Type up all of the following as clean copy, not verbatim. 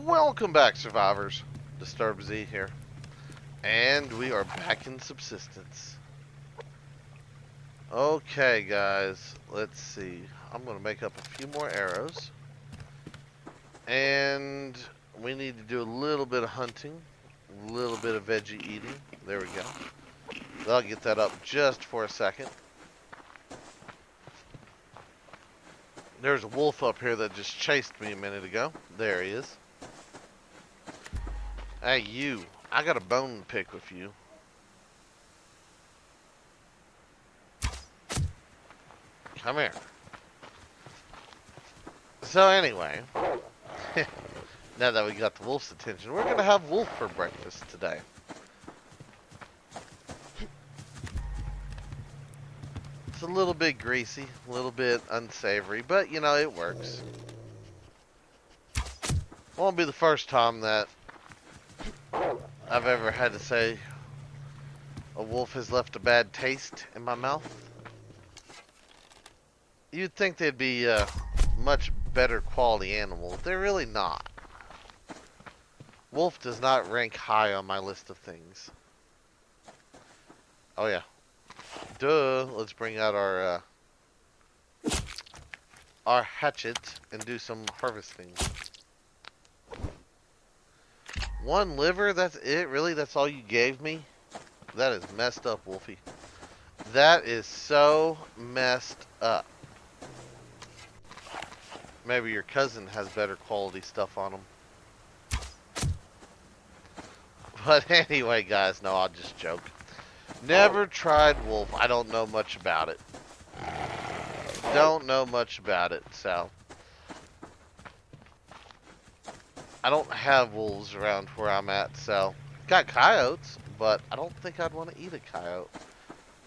Welcome back, survivors. Disturbed Z here. And we are back in Subsistence. Okay, guys. Let's see. I'm going to make up a few more arrows. And we need to do a little bit of hunting. A little bit of veggie eating. There we go. I'll get that up just for a second. There's a wolf up here that just chased me a minute ago. There he is. Hey, you. I got a bone to pick with you. Come here. So anyway, now that we got the wolf's attention, we're going to have wolf for breakfast today. It's a little bit greasy, a little bit unsavory, but you know, it works. Won't be the first time that I've ever had to say a wolf has left a bad taste in my mouth. You'd think they'd be a much better quality animal. They're really not. Wolf does not rank high on my list of things. Oh yeah. Duh. Let's bring out our hatchet and do some harvesting. One liver? That's it? Really? That's all you gave me? That is messed up, Wolfie. That is so messed up. Maybe your cousin has better quality stuff on him. But anyway, guys, no, I'll just joke. Never tried wolf. I don't know much about it. Don't know much about it, so. I don't have wolves around where I'm at, so. Got coyotes, but I don't think I'd want to eat a coyote.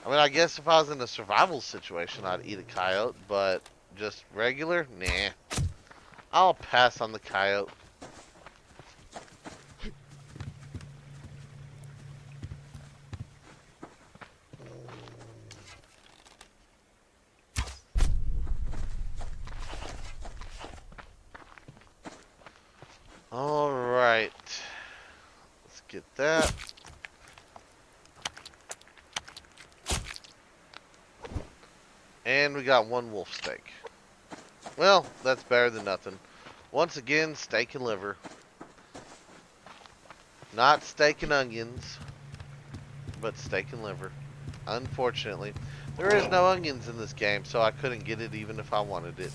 I mean, I guess if I was in a survival situation, I'd eat a coyote, but just regular? Nah. I'll pass on the coyote. Alright. Let's get that. And we got one wolf steak. Well, that's better than nothing. Once again, steak and liver. Not steak and onions, but steak and liver. Unfortunately, there is no onions in this game, so I couldn't get it even if I wanted it.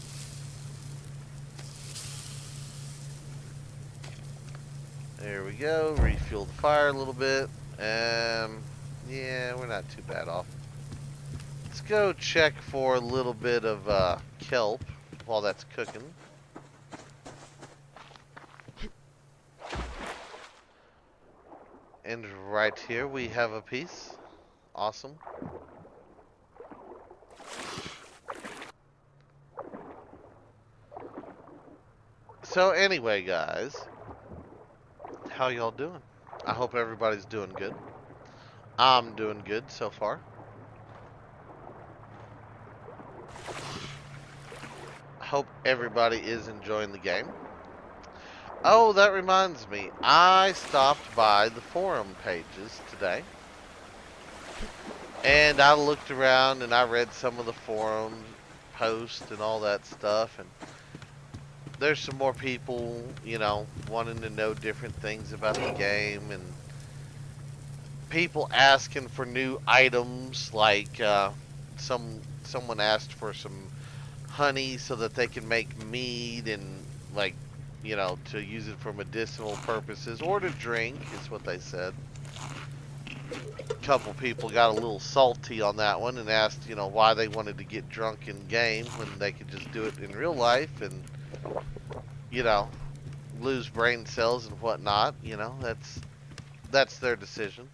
There we go. Refuel the fire a little bit. Yeah, we're not too bad off. Let's go check for a little bit of kelp while that's cooking. And right here we have a piece. Awesome. So anyway, guys, how y'all doing? I hope everybody's doing good. I'm doing good so far. Hope everybody is enjoying the game. Oh, that reminds me. I stopped by the forum pages today. And I looked around and I read some of the forum posts and all that stuff. And there's some more people, you know, wanting to know different things about the game. And people asking for new items. Like someone asked for some honey so that they can make mead and like, you know, to use it for medicinal purposes or to drink is what they said. A couple people got a little salty on that one and asked, you know, why they wanted to get drunk in game when they could just do it in real life and, you know, lose brain cells and whatnot. You know, that's their decision.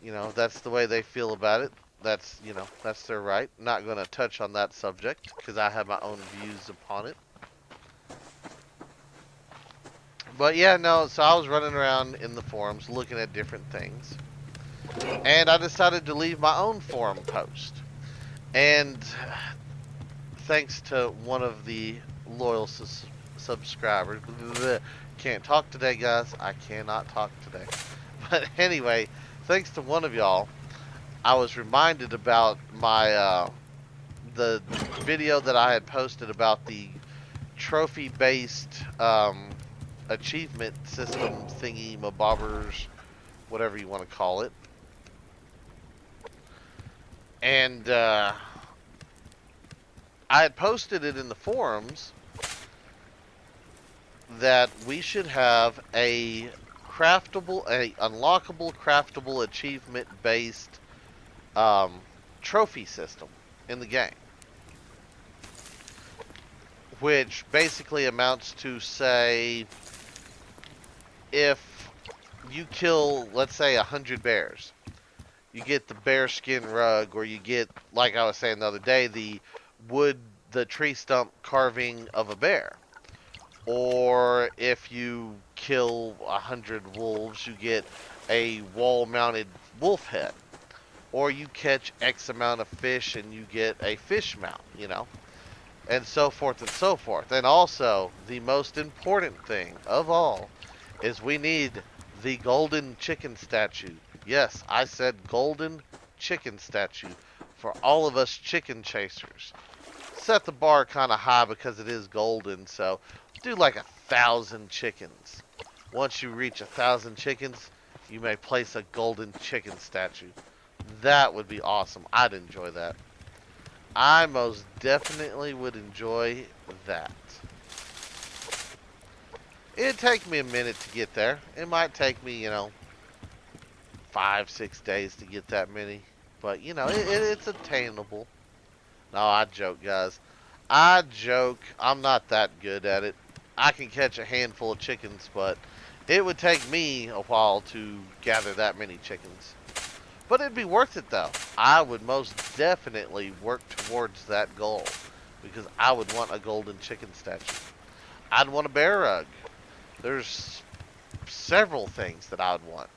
You know, that's the way they feel about it. That's, you know, that's their right. Not going to touch on that subject because I have my own views upon it. But yeah, no, so I was running around in the forums looking at different things. And I decided to leave my own forum post. And thanks to one of the loyal subscribers, Can't talk today, guys. I cannot talk today. But anyway, thanks to one of y'all, I was reminded about my the video that I had posted about the trophy-based achievement system thingy, mabobbers, whatever you want to call it. And I had posted it in the forums that we should have a unlockable, craftable, achievement-based trophy system in the game, which basically amounts to, say, if you kill, let's say, 100 bears, you get the bear skin rug, or you get, like I was saying the other day, the tree stump carving of a bear. Or if you kill 100 wolves, you get a wall-mounted wolf head. Or you catch X amount of fish and you get a fish mount, you know, and so forth and so forth. And also, the most important thing of all is we need the golden chicken statue. Yes, I said golden chicken statue for all of us chicken chasers. Set the bar kind of high because it is golden, so do like 1,000 chickens. Once you reach 1,000 chickens, you may place a golden chicken statue. That would be awesome. I'd enjoy that. I most definitely would enjoy that. It'd take me a minute to get there. It might take me, 5-6 days to get that many. But, it's attainable. No, I joke, guys. I joke. I'm not that good at it. I can catch a handful of chickens, but it would take me a while to gather that many chickens. But it'd be worth it, though. I would most definitely work towards that goal, because I would want a golden chicken statue. I'd want a bear rug. There's several things that I would want.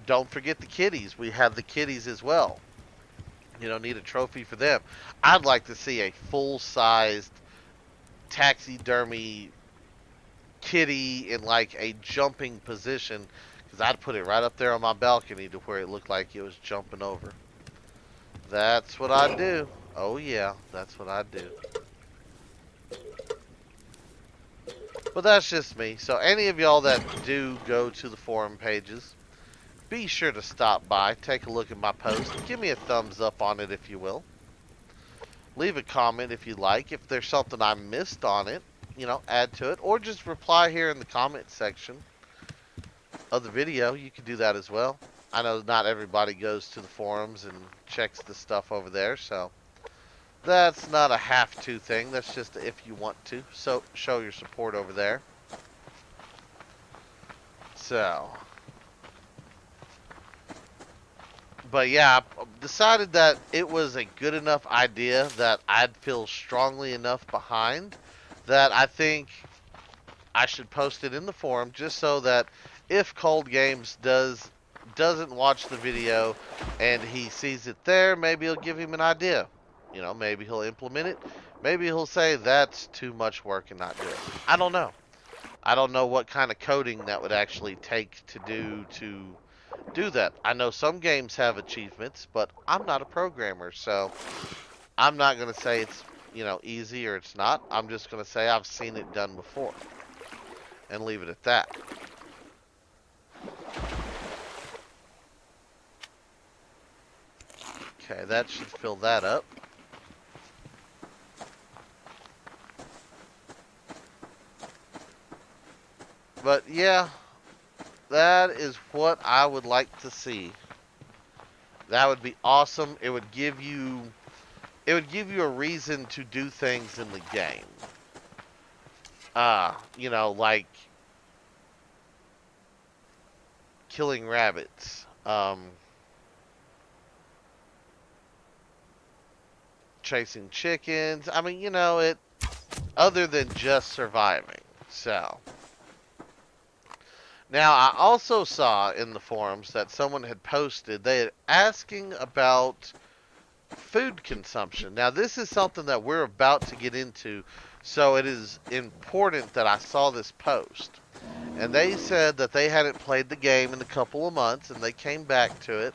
Don't forget the kitties. We have the kitties as well. Need a trophy for them. I'd like to see a full-sized taxidermy kitty in like a jumping position, because I'd put it right up there on my balcony to where it looked like it was jumping over. That's what I'd do. Oh yeah, that's what I'd do. But that's just me. So any of y'all that do go to the forum pages, be sure to stop by, take a look at my post, give me a thumbs up on it if you will. Leave a comment if you like. If there's something I missed on it, add to it. Or just reply here in the comment section of the video. You can do that as well. I know not everybody goes to the forums and checks the stuff over there, so that's not a have-to thing. That's just if you want to. So show your support over there. So, but yeah, I decided that it was a good enough idea that I'd feel strongly enough behind that I think I should post it in the forum, just so that if Cold Games doesn't watch the video and he sees it there, maybe it'll give him an idea. Maybe he'll implement it. Maybe he'll say that's too much work and not do it. I don't know. I don't know what kind of coding that would actually take to do that. I know some games have achievements, but I'm not a programmer, so I'm not going to say it's, easy or it's not. I'm just going to say I've seen it done before and leave it at that. Okay, that should fill that up. But yeah, that is what I would like to see. That would be awesome. It would give you a reason to do things in the game. Like killing rabbits, chasing chickens. I mean, it other than just surviving. So now, I also saw in the forums that someone had posted, they had asking about food consumption. Now, this is something that we're about to get into So it is important that I saw this post. And they said that they hadn't played the game in a couple of months and they came back to it.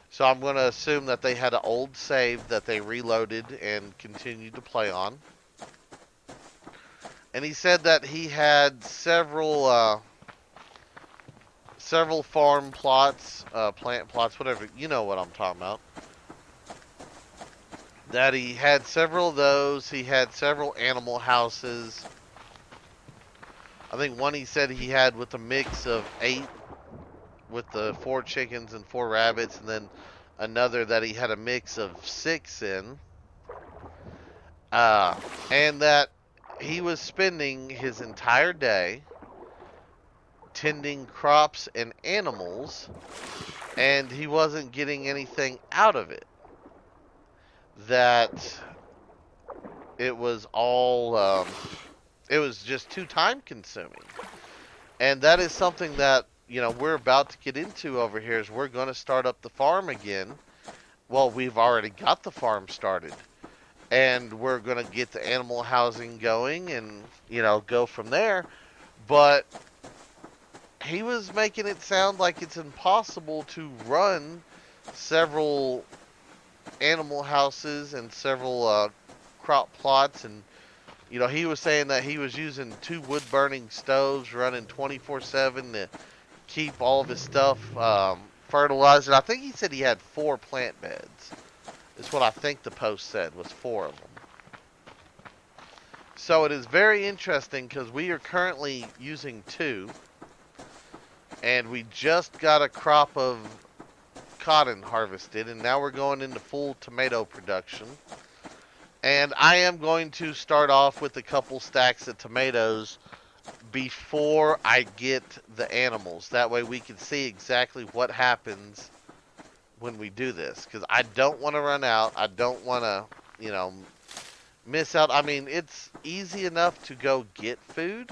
So I'm going to assume that they had an old save that they reloaded and continued to play on. And he said that he had several farm plots, plant plots, whatever. You know what I'm talking about. That he had several of those. He had several animal houses. I think one he said he had with a mix of 8 with the 4 chickens and 4 rabbits, and then another that he had a mix of 6 in. Uh, and that he was spending his entire day tending crops and animals, and he wasn't getting anything out of it. That it was all, it was just too time consuming. And that is something that, we're about to get into over here is we're going to start up the farm again. Well, we've already got the farm started. And we're going to get the animal housing going and, go from there. But he was making it sound like it's impossible to run several animal houses and several crop plots. And, he was saying that he was using 2 wood-burning stoves running 24/7 to keep all of his stuff fertilized. And I think he said he had 4 plant beds. Is what I think the post said, was 4 of them. So it is very interesting because we are currently using 2. And we just got a crop of cotton harvested. And now we're going into full tomato production. And I am going to start off with a couple stacks of tomatoes before I get the animals. That way we can see exactly what happens when we do this. Because I don't want to run out. I don't want to, miss out. I mean, it's easy enough to go get food.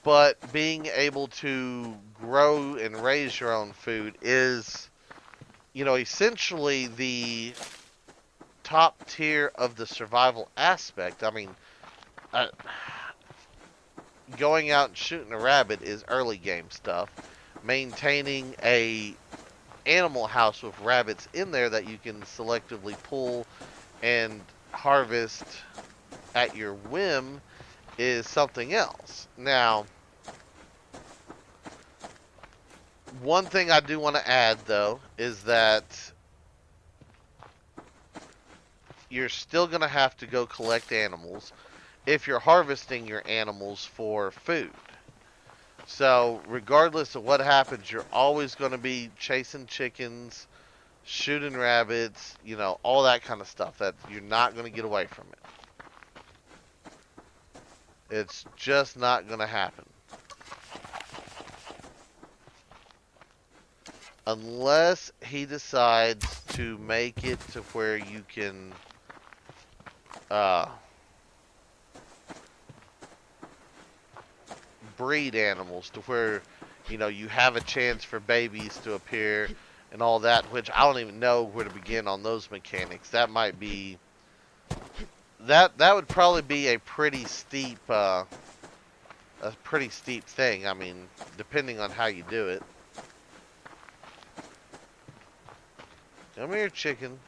But being able to grow and raise your own food is, essentially the top tier of the survival aspect. I mean, going out and shooting a rabbit is early game stuff. Maintaining a animal house with rabbits in there that you can selectively pull and harvest at your whim is something else. Now, one thing I do want to add, though, is that you're still going to have to go collect animals if you're harvesting your animals for food. So, regardless of what happens, you're always going to be chasing chickens, shooting rabbits, all that kind of stuff. That you're not going to get away from it. It's just not going to happen. Unless he decides to make it to where you can breed animals to where, you have a chance for babies to appear and all that, which I don't even know where to begin on those mechanics. That might be... That would probably be a pretty steep thing. I mean, depending on how you do it. Come here, chicken.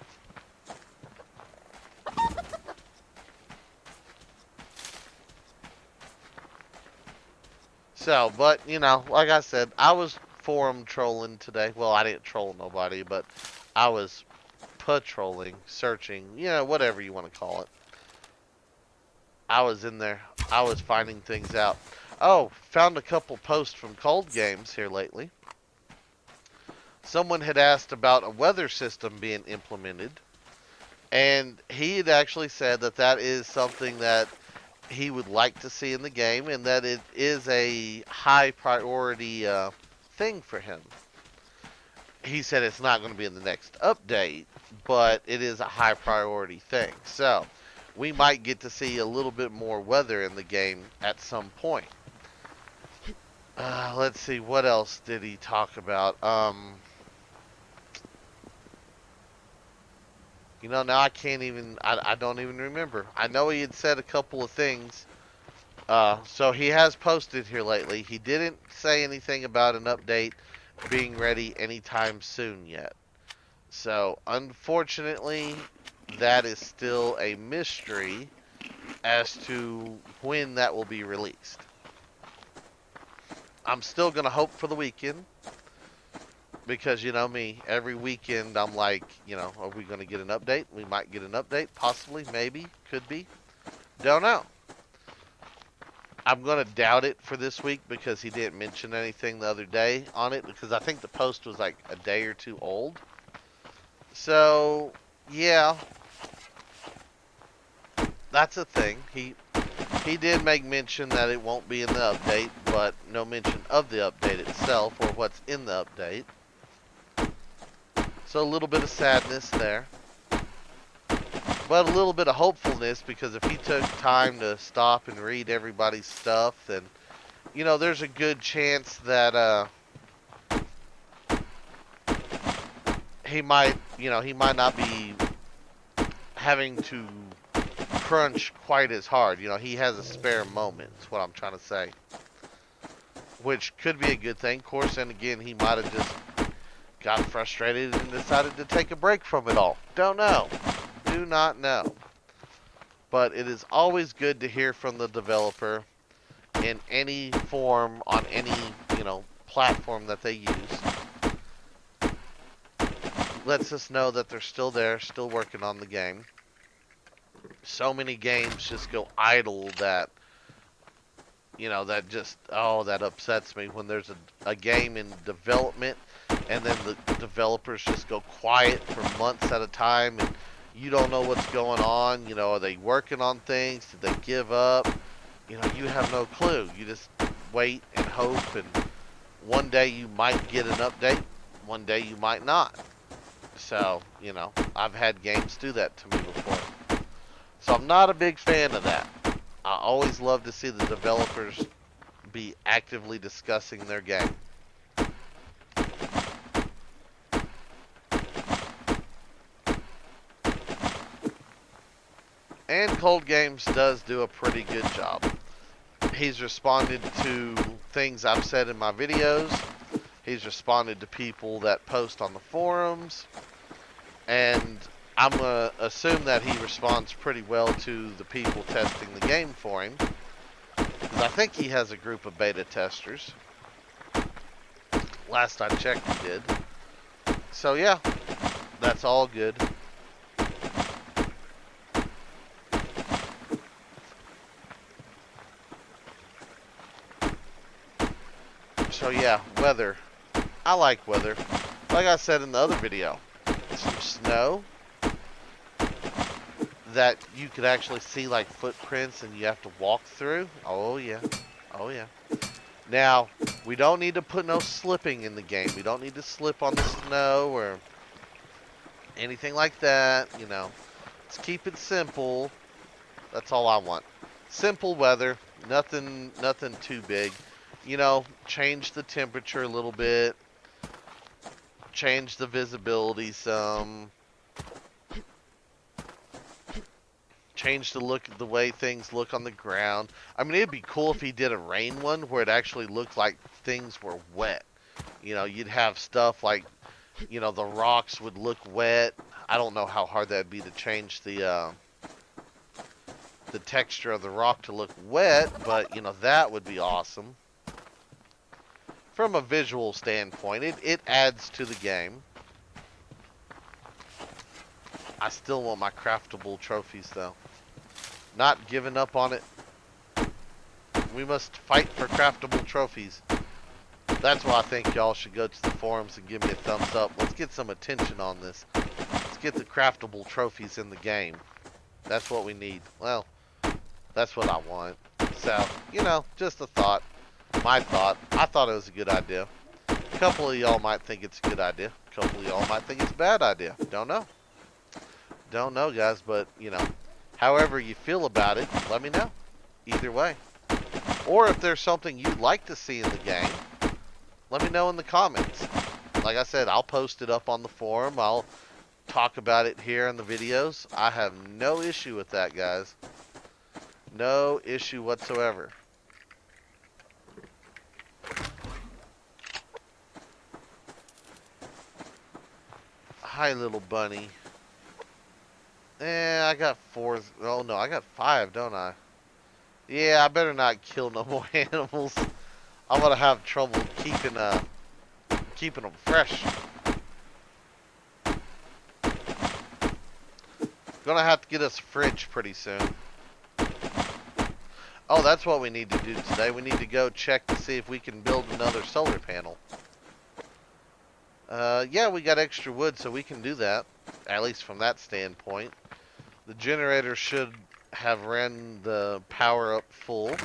So, but, like I said, I was forum trolling today. Well, I didn't troll nobody, but I was patrolling, searching, whatever you want to call it. I was in there. I was finding things out. Oh, found a couple posts from Cold Games here lately. Someone had asked about a weather system being implemented, and he had actually said that that is something that he would like to see in the game, and that it is a high priority thing for him. He said it's not going to be in the next update, but it is a high priority thing. So, we might get to see a little bit more weather in the game at some point. Let's see, what else did he talk about? Now I can't even, I don't even remember. I know he had said a couple of things. So he has posted here lately. He didn't say anything about an update being ready anytime soon yet. So, unfortunately, that is still a mystery as to when that will be released. I'm still going to hope for the weekend because, you know me, every weekend I'm like, are we going to get an update? We might get an update, possibly, maybe, could be. Don't know. I'm going to doubt it for this week because he didn't mention anything the other day on it because I think the post was like a day or two old. So, yeah, that's a thing. He did make mention that it won't be in the update, but no mention of the update itself or what's in the update. So a little bit of sadness there. But a little bit of hopefulness because if he took time to stop and read everybody's stuff, then, there's a good chance that he might not be having to crunch quite as hard. He has a spare moment, is what I'm trying to say. Which could be a good thing, of course, and again, he might have just got frustrated and decided to take a break from it all. Don't know. Do not know. But it is always good to hear from the developer in any form, on any, platform that they use. Lets us know that they're still there, still working on the game. So many games just go idle that, that upsets me when there's a game in development and then the developers just go quiet for months at a time and you don't know what's going on. Are they working on things? Did they give up? You have no clue. You just wait and hope, and one day you might get an update, one day you might not. So, I've had games do that to me before. So I'm not a big fan of that. I always love to see the developers be actively discussing their game. And Cold Games does do a pretty good job. He's responded to things I've said in my videos. He's responded to people that post on the forums. And I'm going to assume that he responds pretty well to the people testing the game for him. Because I think he has a group of beta testers. Last I checked, he did. So yeah, that's all good. So yeah, weather. I like weather. Like I said in the other video, some snow that you could actually see like footprints and you have to walk through. Oh yeah. Oh yeah. Now, we don't need to put no slipping in the game. We don't need to slip on the snow or anything like that, Let's keep it simple. That's all I want. Simple weather, nothing too big. Change the temperature a little bit. Change the visibility some. Change the way things look on the ground. I mean, it'd be cool if he did a rain one where it actually looked like things were wet. You'd have stuff like, the rocks would look wet. I don't know how hard that'd be to change the texture of the rock to look wet, but, that would be awesome. From a visual standpoint, it adds to the game. I still want my craftable trophies, though. Not giving up on it. We must fight for craftable trophies. That's why I think y'all should go to the forums and give me a thumbs up. Let's get some attention on this. Let's get the craftable trophies in the game. That's what we need. Well, that's what I want. So, just a thought. My thought. I thought it was a good idea. A couple of y'all might think it's a good idea. A couple of y'all might think it's a bad idea. Don't know. Don't know, guys, but, however you feel about it, let me know. Either way. Or if there's something you'd like to see in the game, let me know in the comments. Like I said, I'll post it up on the forum. I'll talk about it here in the videos. I have no issue with that, guys. No issue whatsoever. Hi, little bunny. I got 4. Oh, no, I got 5, don't I? Yeah, I better not kill no more animals. I'm gonna have trouble keeping them fresh. Gonna have to get us a fridge pretty soon. Oh, that's what we need to do today. We need to go check to see if we can build another solar panel. Yeah, we got extra wood, so we can do that. At least from that standpoint. The generator should have ran the power up full.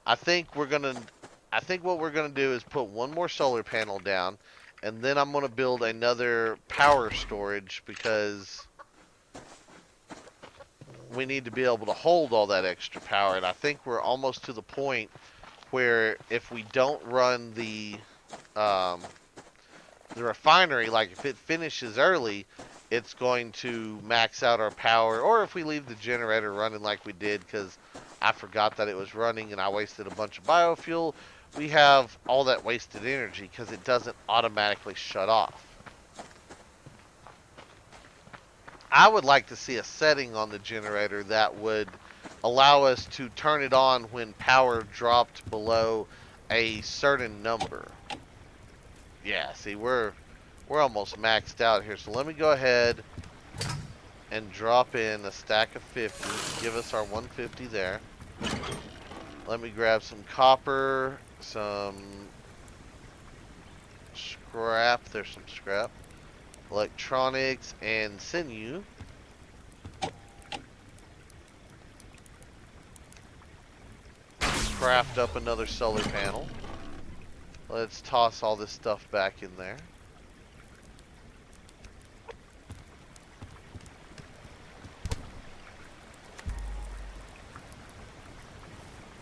I think what we're gonna do is put one more solar panel down, and then I'm gonna build another power storage because we need to be able to hold all that extra power. And I think we're almost to the point where if we don't run the refinery, like if it finishes early, it's going to max out our power. Or if we leave the generator running like we did, because I forgot that it was running and I wasted a bunch of biofuel, we have all that wasted energy because it doesn't automatically shut off. I would like to see a setting on the generator that would allow us to turn it on when power dropped below a certain number. Yeah, see, we're almost maxed out here. So let me go ahead and drop in a stack of 50. Give us our 150 there. Let me grab some copper, some scrap. There's some scrap. Electronics and sinew. Craft up another solar panel. Let's toss all this stuff back in there.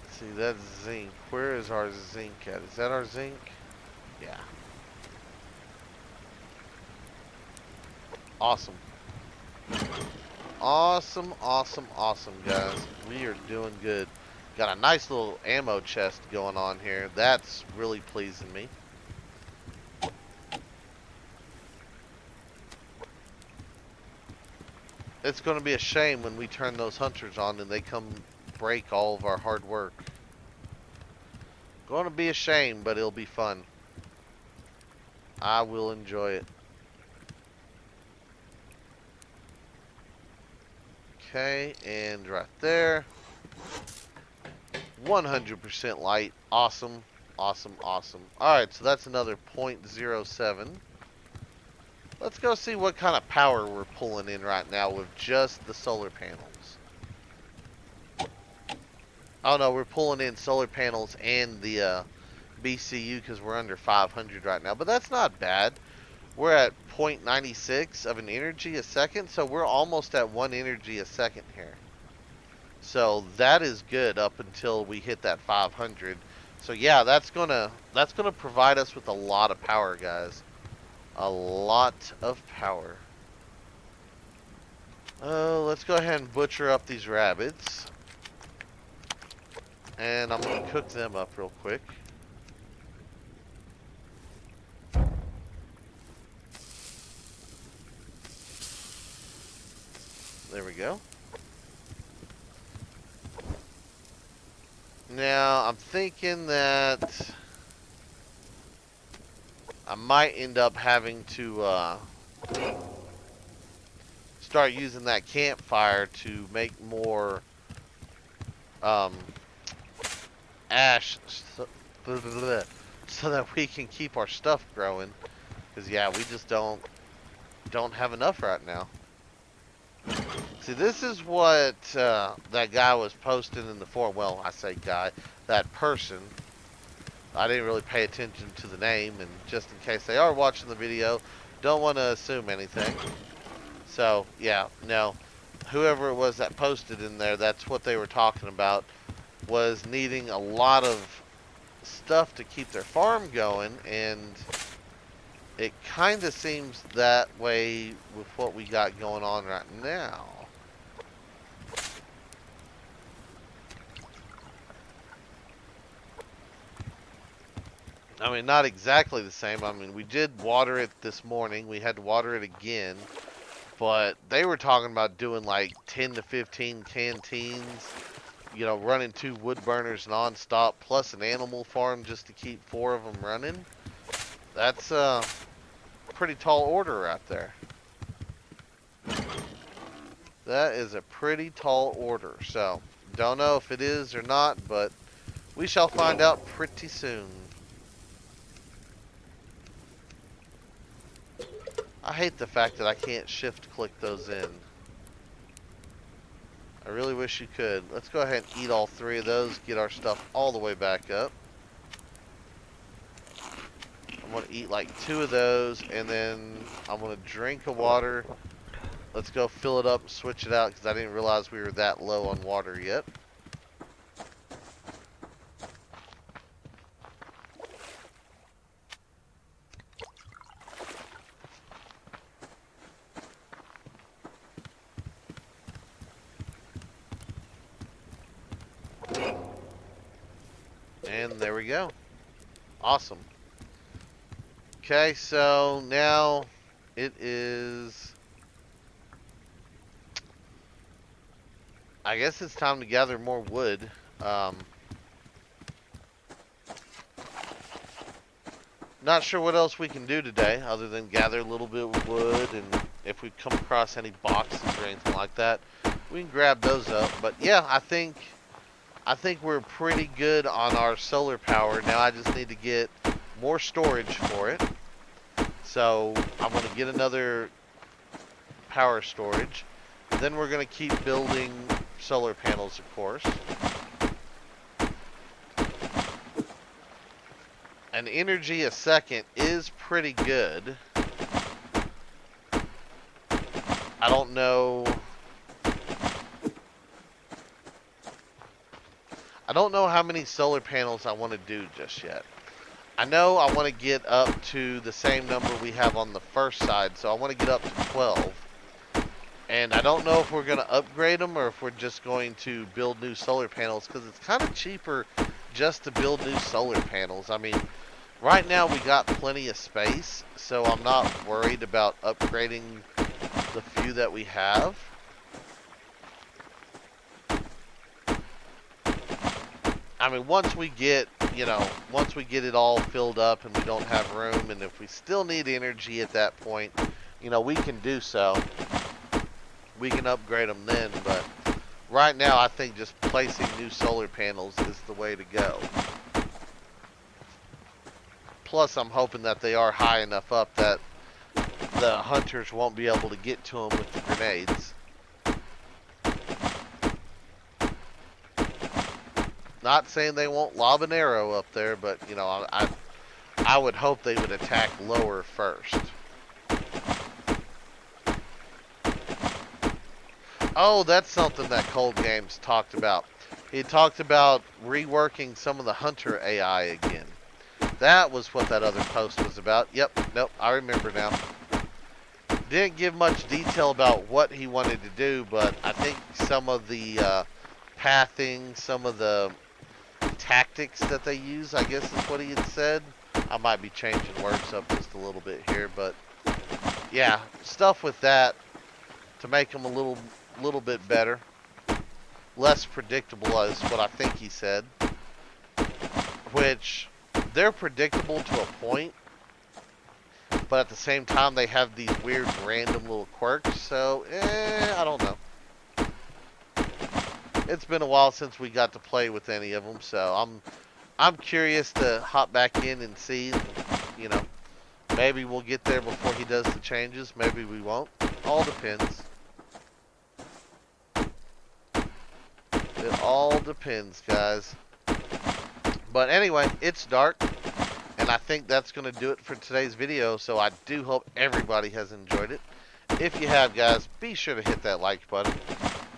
Let's see, that's zinc. Where is our zinc at? Is that our zinc? Yeah. Awesome. Awesome, awesome, awesome, guys. We are doing good. Got a nice little ammo chest going on here. That's really pleasing me. It's going to be a shame when we turn those hunters on and they come break all of our hard work. Going to be a shame, but it'll be fun. I will enjoy it. Okay, and right there. 100% light. Awesome. Awesome, awesome. Alright, so that's another 0.07. Let's go see what kind of power we're pulling in right now with just the solar panels. Oh no, we're pulling in solar panels and the BCU because we're under 500 right now. But that's not bad. We're at 0.96 of an energy a second, so we're almost at 1 energy a second here. So that is good up until we hit that 500. So yeah, that's gonna provide us with a lot of power, guys. A lot of power. Let's go ahead and butcher up these rabbits. And I'm gonna cook them up real quick. There we go. Now, I'm thinking that I might end up having to start using that campfire to make more ash so that we can keep our stuff growing. Because yeah, we just don't have enough right now. See, this is what that guy was posting in the forum. Well, I say guy, that person. I didn't really pay attention to the name, and just in case they are watching the video, don't want to assume anything. So, yeah, no. Whoever it was that posted in there, that's what they were talking about, was needing a lot of stuff to keep their farm going, and It kind of seems that way with what we got going on right now. I mean, not exactly the same. I mean, we did water it this morning. We had to water it again. But they were talking about doing like 10 to 15 canteens, you know, running 2 wood burners nonstop, plus an animal farm just to keep 4 of them running. That's a pretty tall order right there. That is a pretty tall order. So, don't know if it is or not, but we shall find out pretty soon. I hate the fact that I can't shift click those in. I really wish you could. Let's go ahead and eat all 3 of those, get our stuff all the way back up. I'm going to eat like 2 of those, and then I'm going to drink of water. Let's go fill it up and switch it out, because I didn't realize we were that low on water yet. And there we go. Awesome. Okay, so now it is... I guess it's time to gather more wood. Not sure what else we can do today other than gather a little bit of wood, and if we come across any boxes or anything like that, we can grab those up. But yeah, I think we're pretty good on our solar power. Now I just need to get more storage for it. So I'm going to get another power storage. Then we're going to keep building solar panels, of course. An energy a second is pretty good. I don't know. I don't know how many solar panels I want to do just yet. I know I want to get up to the same number we have on the first side, so I want to get up to 12. And I don't know if we're going to upgrade them or if we're just going to build new solar panels, because it's kind of cheaper just to build new solar panels. I mean, right now we got plenty of space, so I'm not worried about upgrading the few that we have. I mean, once we get, you know, once we get it all filled up and we don't have room, and if we still need energy at that point, you know, we can do so. We can upgrade them then, but right now I think just placing new solar panels is the way to go. Plus, I'm hoping that they are high enough up that the hunters won't be able to get to them with the grenades. Not saying they won't lob an arrow up there, but, you know, I would hope they would attack lower first. Oh, that's something that Cold Games talked about. He talked about reworking some of the hunter AI again. That was what that other post was about. Yep, nope, I remember now. Didn't give much detail about what he wanted to do, but I think some of the pathing, some of the tactics that they use, I guess is what he had said. I might be changing words up just a little bit here, but yeah, stuff with that to make them a little bit better, less predictable is what I think he said. Which they're predictable to a point, but at the same time they have these weird random little quirks. So I don't know. It's been a while since we got to play with any of them, so I'm curious to hop back in and see. And, you know, maybe we'll get there before he does the changes. Maybe we won't. All depends. It all depends, guys. But anyway, it's dark, and I think that's going to do it for today's video. So I do hope everybody has enjoyed it. If you have, guys, be sure to hit that like button.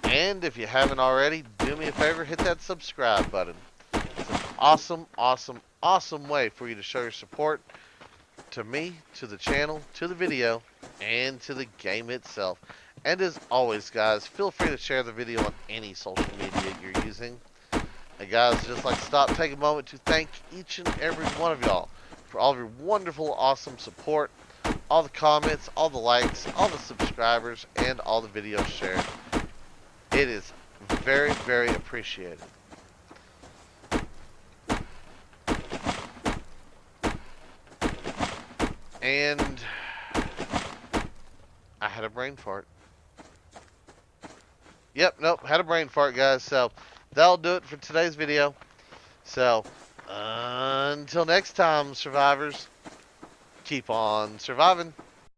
And if you haven't already, do me a favor, hit that subscribe button. It's an awesome, awesome, awesome way for you to show your support to me, to the channel, to the video, and to the game itself. And as always, guys, feel free to share the video on any social media you're using. And guys, just like to stop, take a moment to thank each and every one of y'all for all of your wonderful, awesome support, all the comments, all the likes, all the subscribers, and all the videos shared. It is very, very appreciated. And I had a brain fart. Yep, nope, had a brain fart, guys. So that'll do it for today's video. So until next time, survivors, keep on surviving.